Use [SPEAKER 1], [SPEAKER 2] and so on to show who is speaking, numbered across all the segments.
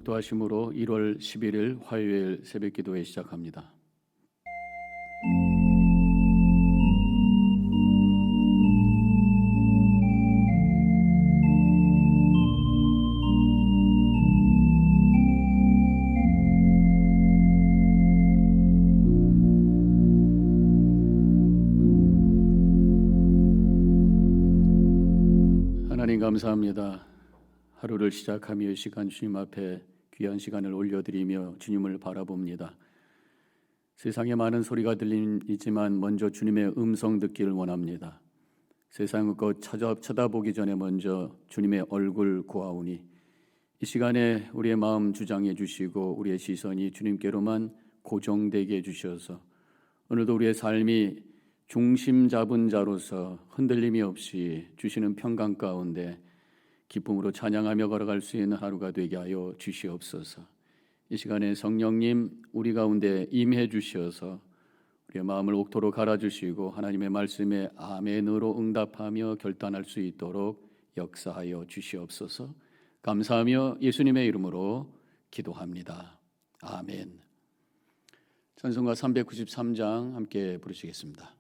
[SPEAKER 1] 역도하심으로 1월 11일 화요일 새벽기도회 시작합니다. 하나님 감사합니다. 하루를 시작하며 이 시간 주님 앞에 귀한 시간을 올려드리며 주님을 바라봅니다. 세상에 많은 소리가 들리지만 먼저 주님의 음성 듣기를 원합니다. 세상의 것 쳐다보기 전에 먼저 주님의 얼굴 구하오니 이 시간에 우리의 마음 주장해 주시고 우리의 시선이 주님께로만 고정되게 해주셔서 오늘도 우리의 삶이 중심 잡은 자로서 흔들림이 없이 주시는 평강 가운데 기쁨으로 찬양하며 걸어갈 수 있는 하루가 되게 하여 주시옵소서. 이 시간에 성령님 우리 가운데 임해 주셔서 우리의 마음을 옥토로 갈아주시고 하나님의 말씀에 아멘으로 응답하며 결단할 수 있도록 역사하여 주시옵소서. 감사하며 예수님의 이름으로 기도합니다. 아멘. 찬송가 393장 함께 부르시겠습니다.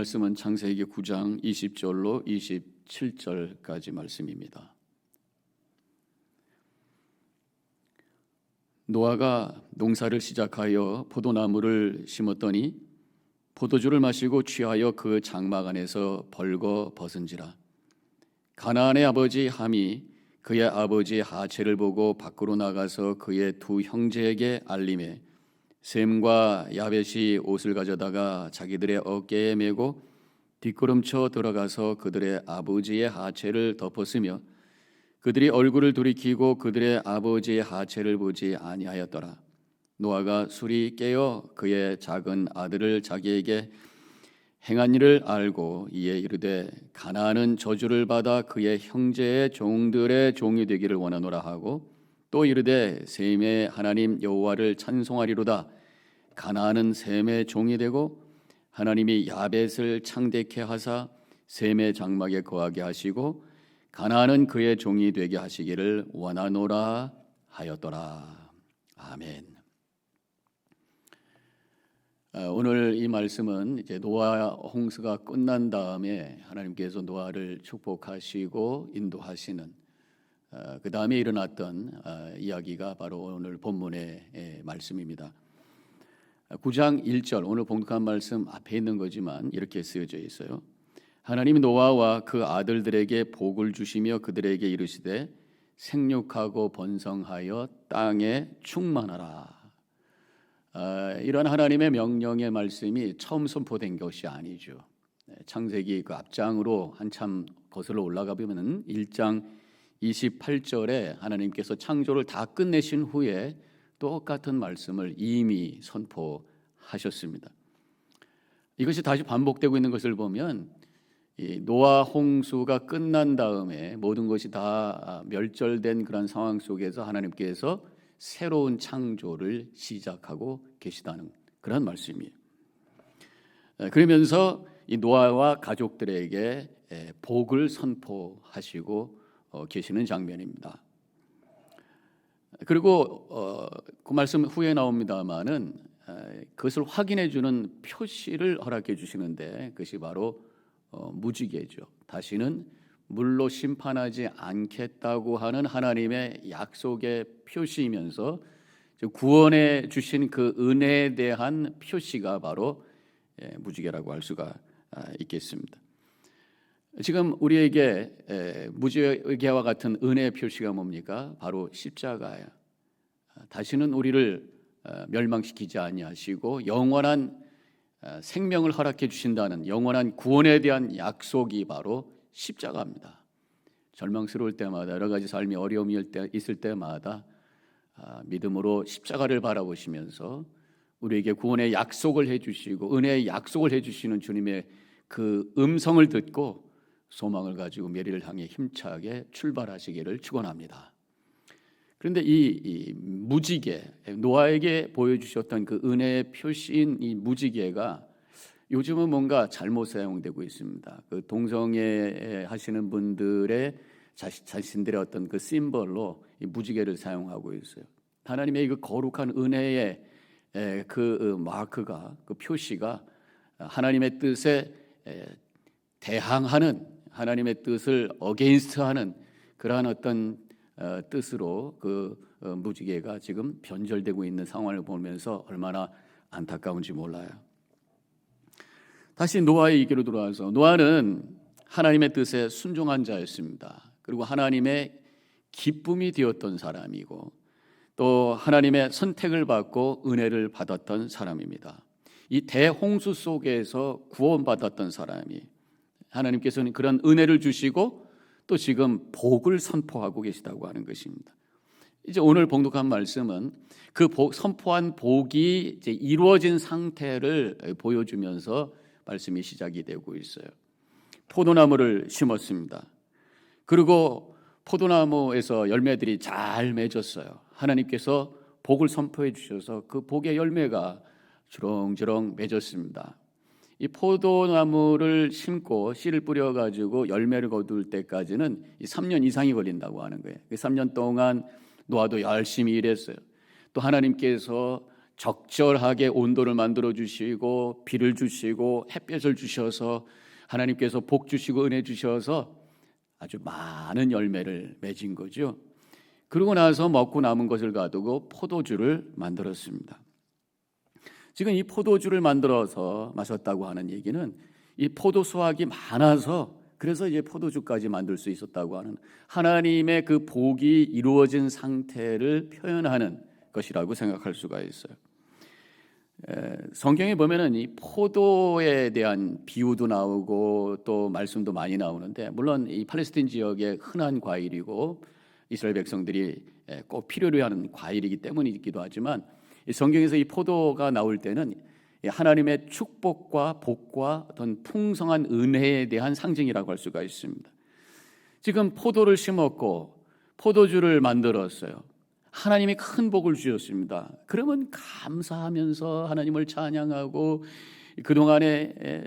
[SPEAKER 1] 말씀은 창세기 9장 20절로 27절까지 말씀입니다. 노아가 농사를 시작하여 포도나무를 심었더니 포도주를 마시고 취하여 그 장막 안에서 벌거 벗은지라. 가나안의 아버지 함이 그의 아버지 하체를 보고 밖으로 나가서 그의 두 형제에게 알림해 셈과 야벳이 옷을 가져다가 자기들의 어깨에 메고 뒷걸음쳐 들어가서 그들의 아버지의 하체를 덮었으며 그들이 얼굴을 돌이키고 그들의 아버지의 하체를 보지 아니하였더라. 노아가 술이 깨어 그의 작은 아들을 자기에게 행한 일을 알고 이에 이르되 가나안은 저주를 받아 그의 형제의 종들의 종이 되기를 원하노라 하고 또 이르되 셈의 하나님 여호와를 찬송하리로다. 가나안은 셈의 종이 되고 하나님이 야벳을 창대케 하사 셈의 장막에 거하게 하시고 가나안은 그의 종이 되게 하시기를 원하노라 하였더라. 아멘. 오늘 이 말씀은 이제 노아 홍수가 끝난 다음에 하나님께서 노아를 축복하시고 인도하시는 그 다음에 일어났던 이야기가 바로 오늘 본문의 말씀입니다. 9장 1절 오늘 봉독한 말씀 앞에 있는 거지만 이렇게 쓰여져 있어요. 하나님이 노아와 그 아들들에게 복을 주시며 그들에게 이르시되 생육하고 번성하여 땅에 충만하라. 이런 하나님의 명령의 말씀이 처음 선포된 것이 아니죠. 창세기 그 앞장으로 한참 거슬러 올라가 보면은 1장 28절에 하나님께서 창조를 다 끝내신 후에 똑같은 말씀을 이미 선포하셨습니다. 이것이 다시 반복되고 있는 것을 보면 이 노아 홍수가 끝난 다음에 모든 것이 다 멸절된 그런 상황 속에서 하나님께서 새로운 창조를 시작하고 계시다는 그런 말씀이에요. 그러면서 이 노아와 가족들에게 복을 선포하시고 계시는 장면입니다. 그리고 그 말씀 후에 나옵니다마는 그것을 확인해 주는 표시를 허락해 주시는데 그것이 바로 무지개죠. 다시는 물로 심판하지 않겠다고 하는 하나님의 약속의 표시이면서 구원해 주신 그 은혜에 대한 표시가 바로 무지개라고 할 수가 있겠습니다. 지금 우리에게 무지개와 같은 은혜의 표시가 뭡니까? 바로 십자가예요. 다시는 우리를 멸망시키지 아니하시고 영원한 생명을 허락해 주신다는 영원한 구원에 대한 약속이 바로 십자가입니다. 절망스러울 때마다 여러 가지 삶이 어려움이 있을 때마다 믿음으로 십자가를 바라보시면서 우리에게 구원의 약속을 해주시고 은혜의 약속을 해주시는 주님의 그 음성을 듣고 소망을 가지고 미래를 향해 힘차게 출발하시기를 축원합니다. 그런데 이 무지개, 노아에게 보여주셨던 그 은혜의 표시인 이 무지개가 요즘은 뭔가 잘못 사용되고 있습니다. 그 동성애 하시는 분들의 자신들의 어떤 그 심벌로 이 무지개를 사용하고 있어요. 하나님의 그 거룩한 은혜의 그 마크가 그 표시가 하나님의 뜻에 대항하는 하나님의 뜻을 어게인스트하는 그러한 어떤 뜻으로 그 무지개가 지금 변절되고 있는 상황을 보면서 얼마나 안타까운지 몰라요. 다시 노아의 얘기로 돌아와서 노아는 하나님의 뜻에 순종한 자였습니다. 그리고 하나님의 기쁨이 되었던 사람이고 또 하나님의 선택을 받고 은혜를 받았던 사람입니다. 이 대홍수 속에서 구원받았던 사람이 하나님께서는 그런 은혜를 주시고 또 지금 복을 선포하고 계시다고 하는 것입니다. 이제 오늘 봉독한 말씀은 그 선포한 복이 이제 이루어진 상태를 보여주면서 말씀이 시작이 되고 있어요. 포도나무를 심었습니다. 그리고 포도나무에서 열매들이 잘 맺었어요. 하나님께서 복을 선포해 주셔서 그 복의 열매가 주렁주렁 맺었습니다. 이 포도나무를 심고 씨를 뿌려가지고 열매를 거둘 때까지는 3년 이상이 걸린다고 하는 거예요. 3년 동안 노아도 열심히 일했어요. 또 하나님께서 적절하게 온도를 만들어 주시고 비를 주시고 햇볕을 주셔서 하나님께서 복 주시고 은혜 주셔서 아주 많은 열매를 맺은 거죠. 그러고 나서 먹고 남은 것을 가두고 포도주를 만들었습니다. 지금 이 포도주를 만들어서 마셨다고 하는 얘기는 이 포도 수확이 많아서 그래서 이제 포도주까지 만들 수 있었다고 하는 하나님의 그 복이 이루어진 상태를 표현하는 것이라고 생각할 수가 있어요. 성경에 보면은 이 포도에 대한 비유도 나오고 또 말씀도 많이 나오는데, 물론 이 팔레스타인 지역의 흔한 과일이고 이스라엘 백성들이 꼭 필요로 하는 과일이기 때문이기도 하지만, 이 성경에서 이 포도가 나올 때는 하나님의 축복과 복과 어떤 풍성한 은혜에 대한 상징이라고 할 수가 있습니다. 지금 포도를 심었고 포도주를 만들었어요. 하나님이 큰 복을 주셨습니다. 그러면 감사하면서 하나님을 찬양하고, 그동안에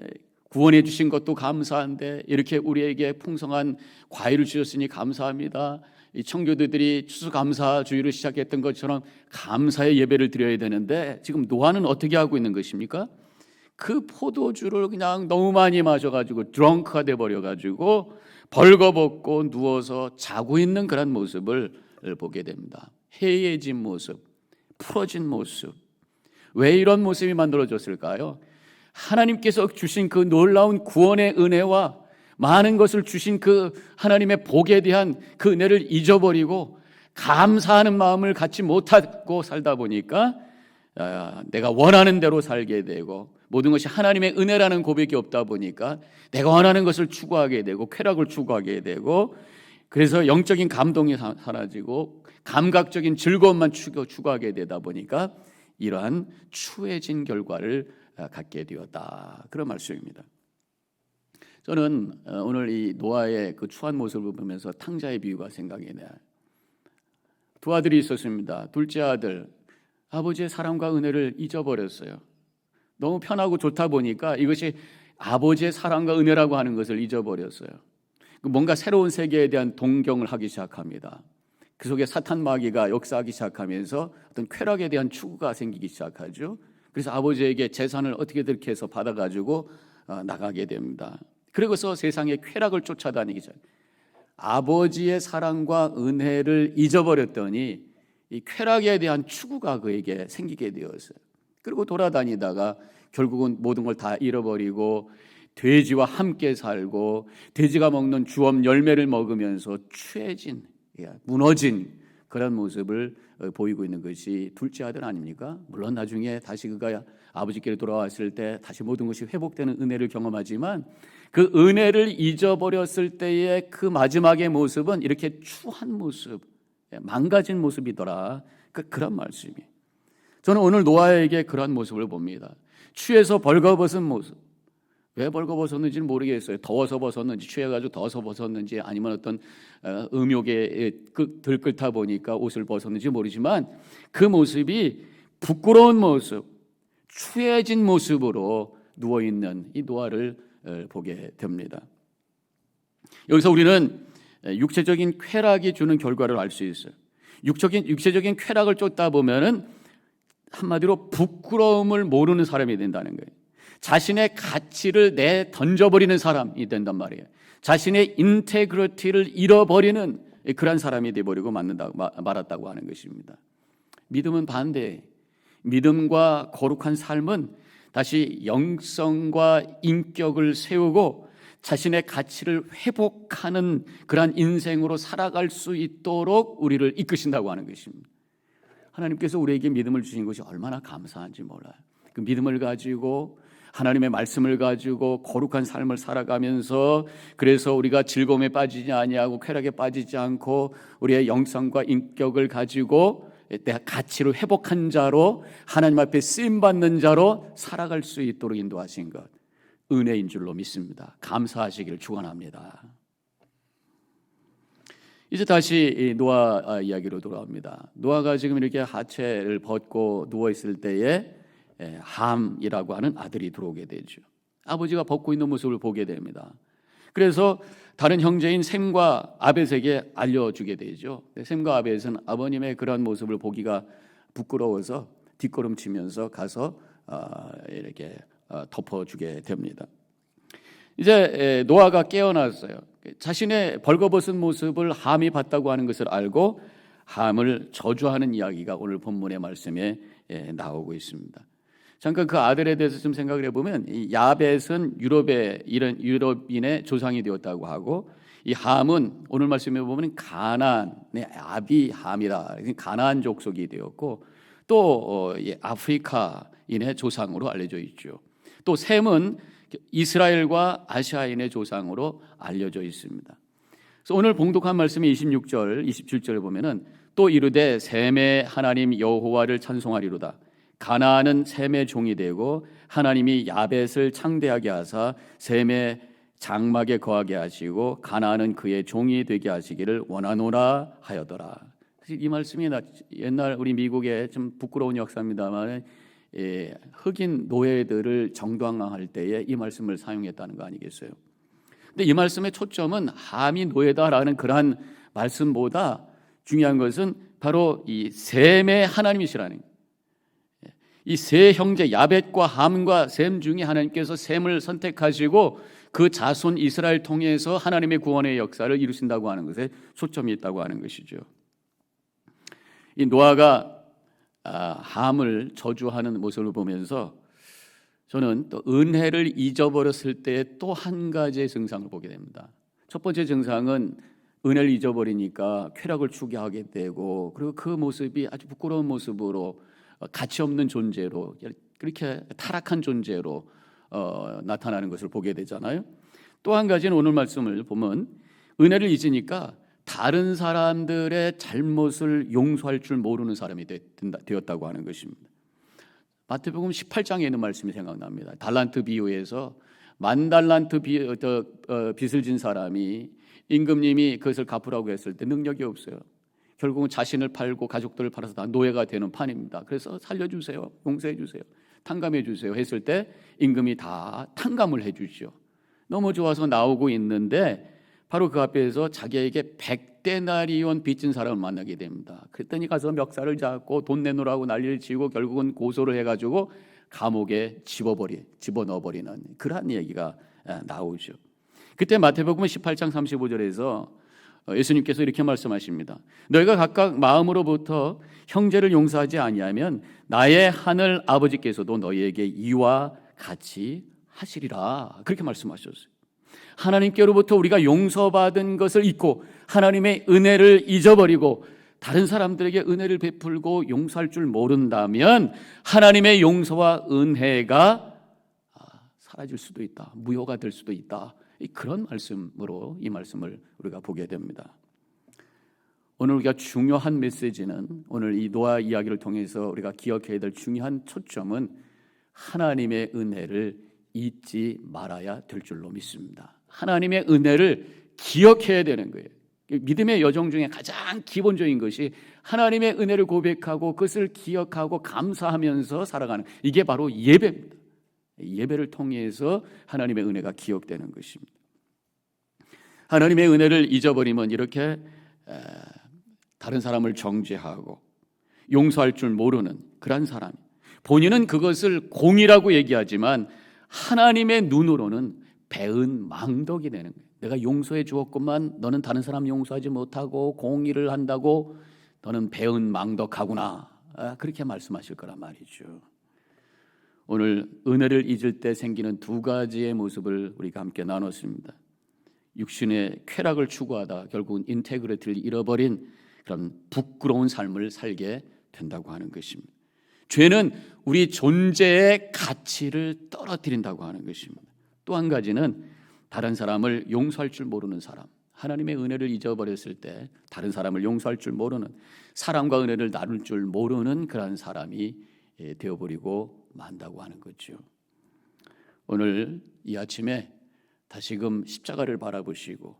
[SPEAKER 1] 구원해 주신 것도 감사한데 이렇게 우리에게 풍성한 과일을 주셨으니 감사합니다. 이 청교도들이 추수감사주의를 시작했던 것처럼 감사의 예배를 드려야 되는데, 지금 노아는 어떻게 하고 있는 것입니까? 그 포도주를 그냥 너무 많이 마셔가지고 드렁크가 돼버려가지고 벌거벗고 누워서 자고 있는 그런 모습을 보게 됩니다. 해이해진 모습, 풀어진 모습. 왜 이런 모습이 만들어졌을까요? 하나님께서 주신 그 놀라운 구원의 은혜와 많은 것을 주신 그 하나님의 복에 대한 그 은혜를 잊어버리고 감사하는 마음을 갖지 못하고 살다 보니까 내가 원하는 대로 살게 되고, 모든 것이 하나님의 은혜라는 고백이 없다 보니까 내가 원하는 것을 추구하게 되고 쾌락을 추구하게 되고, 그래서 영적인 감동이 사라지고 감각적인 즐거움만 추구하게 되다 보니까 이러한 추해진 결과를 갖게 되었다, 그런 말씀입니다. 저는 오늘 이 노아의 그 추한 모습을 보면서 탕자의 비유가 생각이 나요. 두 아들이 있었습니다. 둘째 아들, 아버지의 사랑과 은혜를 잊어버렸어요. 너무 편하고 좋다 보니까 이것이 아버지의 사랑과 은혜라고 하는 것을 잊어버렸어요. 뭔가 새로운 세계에 대한 동경을 하기 시작합니다. 그 속에 사탄 마귀가 역사하기 시작하면서 어떤 쾌락에 대한 추구가 생기기 시작하죠. 그래서 아버지에게 재산을 어떻게든 이렇게 해서 받아가지고 나가게 됩니다. 그리고서 세상의 쾌락을 쫓아다니기 전, 아버지의 사랑과 은혜를 잊어버렸더니 이 쾌락에 대한 추구가 그에게 생기게 되었어요. 그리고 돌아다니다가 결국은 모든 걸 다 잃어버리고 돼지와 함께 살고, 돼지가 먹는 주엄 열매를 먹으면서 취해진, 무너진 그런 모습을 보이고 있는 것이 둘째 아들 아닙니까? 물론 나중에 다시 그가 아버지께로 돌아왔을 때 다시 모든 것이 회복되는 은혜를 경험하지만, 그 은혜를 잊어버렸을 때의 그 마지막의 모습은 이렇게 추한 모습, 망가진 모습이더라, 그런 말씀이에요. 저는 오늘 노아에게 그런 모습을 봅니다. 취해서 벌거벗은 모습. 왜 벌거벗었는지는 모르겠어요. 더워서 벗었는지, 취해가지고 더워서 벗었는지, 아니면 어떤 음욕에 들끓다 보니까 옷을 벗었는지 모르지만, 그 모습이 부끄러운 모습, 추해진 모습으로 누워있는 이 노아를 보게 됩니다. 여기서 우리는 육체적인 쾌락이 주는 결과를 알 수 있어요. 육체적인 쾌락을 쫓다 보면은 한마디로 부끄러움을 모르는 사람이 된다는 거예요. 자신의 가치를 던져버리는 사람이 된단 말이에요. 자신의 인테그리티를 잃어버리는 그런 사람이 되어버리고 말았다고 하는 것입니다. 믿음은 반대. 믿음과 거룩한 삶은 다시 영성과 인격을 세우고 자신의 가치를 회복하는 그러한 인생으로 살아갈 수 있도록 우리를 이끄신다고 하는 것입니다. 하나님께서 우리에게 믿음을 주신 것이 얼마나 감사한지 몰라요. 그 믿음을 가지고, 하나님의 말씀을 가지고 거룩한 삶을 살아가면서, 그래서 우리가 즐거움에 빠지지 아니하고 쾌락에 빠지지 않고 우리의 영성과 인격을 가지고 내 가치를 회복한 자로, 하나님 앞에 쓰임받는 자로 살아갈 수 있도록 인도하신 것, 은혜인 줄로 믿습니다. 감사하시기를 축원합니다. 이제 다시 노아 이야기로 돌아옵니다. 노아가 지금 이렇게 하체를 벗고 누워있을 때에 함이라고 하는 아들이 들어오게 되죠. 아버지가 벗고 있는 모습을 보게 됩니다. 그래서 다른 형제인 셈과 아벳에게 알려주게 되죠. 셈과 아벳은 아버님의 그런 모습을 보기가 부끄러워서 뒷걸음치면서 가서 이렇게 덮어주게 됩니다. 이제 노아가 깨어났어요. 자신의 벌거벗은 모습을 함이 봤다고 하는 것을 알고 함을 저주하는 이야기가 오늘 본문의 말씀에 나오고 있습니다. 잠깐 그 아들에 대해서 좀 생각을 해보면, 이 야벳은 유럽인의 조상이 되었다고 하고, 이 함은 오늘 말씀에 보면 가나안의 아비 함이라, 가나안 족속이 되었고, 또 아프리카인의 조상으로 알려져 있죠. 또 셈은 이스라엘과 아시아인의 조상으로 알려져 있습니다. 그래서 오늘 봉독한 말씀이 26절, 27절에 보면은 또 이르되 셈의 하나님 여호와를 찬송하리로다. 가나안은 셈의 종이 되고 하나님이 야벳을 창대하게 하사 셈의 장막에 거하게 하시고 가나안은 그의 종이 되게 하시기를 원하노라 하여더라. 이 말씀이 옛날 우리 미국의 좀 부끄러운 역사입니다만 흑인 노예들을 정당화할 때에 이 말씀을 사용했다는 거 아니겠어요? 근데 이 말씀의 초점은 함이 노예다라는 그러한 말씀보다 중요한 것은 바로 이 셈의 하나님이시라는 거예요. 이 세 형제 야벳과 함과 셈 중에 하나님께서 셈을 선택하시고 그 자손 이스라엘 통해서 하나님의 구원의 역사를 이루신다고 하는 것에 초점이 있다고 하는 것이죠. 이 노아가 함을 저주하는 모습을 보면서 저는 또 은혜를 잊어버렸을 때 또 한 가지의 증상을 보게 됩니다. 첫 번째 증상은 은혜를 잊어버리니까 쾌락을 추구하게 되고, 그리고 그 모습이 아주 부끄러운 모습으로 가치 없는 존재로, 그렇게 타락한 존재로 나타나는 것을 보게 되잖아요. 또 한 가지는 오늘 말씀을 보면 은혜를 잊으니까 다른 사람들의 잘못을 용서할 줄 모르는 사람이 되었다고 하는 것입니다. 마태복음 18장에 있는 말씀이 생각납니다. 달란트 비유에서 10,000달란트 빚을 진 사람이 임금님이 그것을 갚으라고 했을 때 능력이 없어요. 결국은 자신을 팔고 가족들을 팔아서 다 노예가 되는 판입니다. 그래서 살려주세요, 용서해주세요, 탕감해주세요 했을 때 임금이 다 탕감을 해주죠. 너무 좋아서 나오고 있는데 바로 그 앞에서 자기에게 100데나리온 빚진 사람을 만나게 됩니다. 그랬더니 가서 멱살을 잡고 돈 내놓으라고 난리를 치고 결국은 고소를 해가지고 감옥에 집어넣어버리는 그러한 얘기가 나오죠. 그때 마태복음 18장 35절에서 예수님께서 이렇게 말씀하십니다. 너희가 각각 마음으로부터 형제를 용서하지 아니하면 나의 하늘 아버지께서도 너희에게 이와 같이 하시리라. 그렇게 말씀하셨어요. 하나님께로부터 우리가 용서받은 것을 잊고 하나님의 은혜를 잊어버리고 다른 사람들에게 은혜를 베풀고 용서할 줄 모른다면 하나님의 용서와 은혜가 사라질 수도 있다, 무효가 될 수도 있다. 그런 말씀으로 이 말씀을 우리가 보게 됩니다. 오늘 우리가 중요한 메시지는, 오늘 이 노아 이야기를 통해서 우리가 기억해야 될 중요한 초점은 하나님의 은혜를 잊지 말아야 될 줄로 믿습니다. 하나님의 은혜를 기억해야 되는 거예요. 믿음의 여정 중에 가장 기본적인 것이 하나님의 은혜를 고백하고 그것을 기억하고 감사하면서 살아가는, 이게 바로 예배입니다. 예배를 통해서 하나님의 은혜가 기억되는 것입니다. 하나님의 은혜를 잊어버리면 이렇게 다른 사람을 정죄하고 용서할 줄 모르는 그런 사람, 본인은 그것을 공의라고 얘기하지만 하나님의 눈으로는 배은 망덕이 되는 거예요. 내가 용서해 주었구만, 너는 다른 사람 용서하지 못하고 공의를 한다고 너는 배은 망덕하구나, 그렇게 말씀하실 거란 말이죠. 오늘 은혜를 잊을 때 생기는 두 가지의 모습을 우리가 함께 나눴습니다. 육신의 쾌락을 추구하다 결국은 인테그리티를 잃어버린 그런 부끄러운 삶을 살게 된다고 하는 것입니다. 죄는 우리 존재의 가치를 떨어뜨린다고 하는 것입니다. 또 한 가지는 다른 사람을 용서할 줄 모르는 사람, 하나님의 은혜를 잊어버렸을 때 다른 사람을 용서할 줄 모르는, 사랑과 은혜를 나눌 줄 모르는 그런 사람이 되어버리고 만다고 하는 거죠. 오늘 이 아침에 다시금 십자가를 바라보시고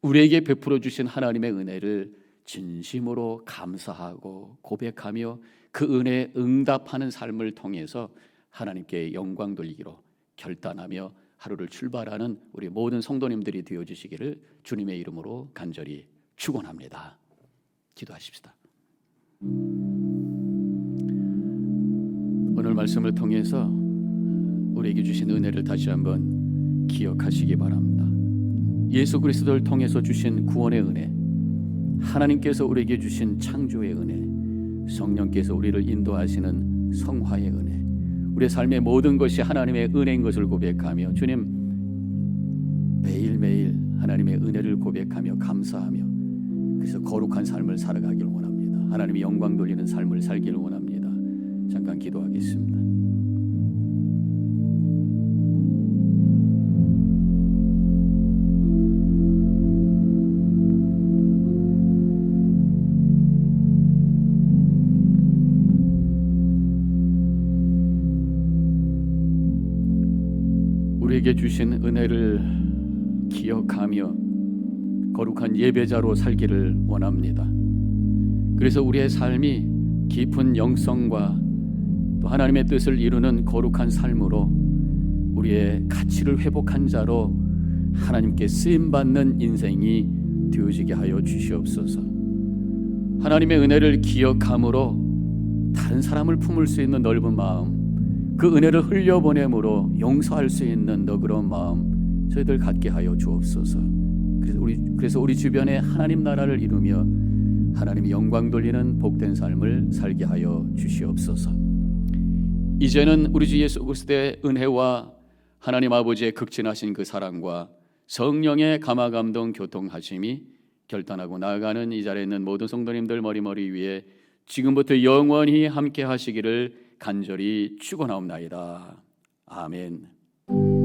[SPEAKER 1] 우리에게 베풀어 주신 하나님의 은혜를 진심으로 감사하고 고백하며 그 은혜에 응답하는 삶을 통해서 하나님께 영광 돌리기로 결단하며 하루를 출발하는 우리 모든 성도님들이 되어주시기를 주님의 이름으로 간절히 축원합니다. 기도하십시다. 오늘 말씀을 통해서 우리에게 주신 은혜를 다시 한번 기억하시기 바랍니다. 예수 그리스도를 통해서 주신 구원의 은혜, 하나님께서 우리에게 주신 창조의 은혜, 성령께서 우리를 인도하시는 성화의 은혜, 우리의 삶의 모든 것이 하나님의 은혜인 것을 고백하며 주님 매일매일 하나님의 은혜를 고백하며 감사하며 그래서 거룩한 삶을 살아가기를 원합니다. 하나님의 영광 돌리는 삶을 살기를 원합니다. 잠깐 기도하겠습니다. 우리에게 주신 은혜를 기억하며 거룩한 예배자로 살기를 원합니다. 그래서 우리의 삶이 깊은 영성과 또 하나님의 뜻을 이루는 거룩한 삶으로 우리의 가치를 회복한 자로 하나님께 쓰임받는 인생이 되어지게 하여 주시옵소서. 하나님의 은혜를 기억함으로 다른 사람을 품을 수 있는 넓은 마음, 그 은혜를 흘려보냄으로 용서할 수 있는 너그러운 마음 저희들 갖게 하여 주옵소서. 그래서 우리 주변에 하나님 나라를 이루며 하나님의 영광 돌리는 복된 삶을 살게 하여 주시옵소서. 이제는 우리 주 예수 그리스도의 은혜와 하나님 아버지의 극진하신 그 사랑과 성령의 감화감동 교통하심이 결단하고 나아가는 이 자리에 있는 모든 성도님들 머리 위에 지금부터 영원히 함께 하시기를 간절히 축원하옵나이다. 아멘.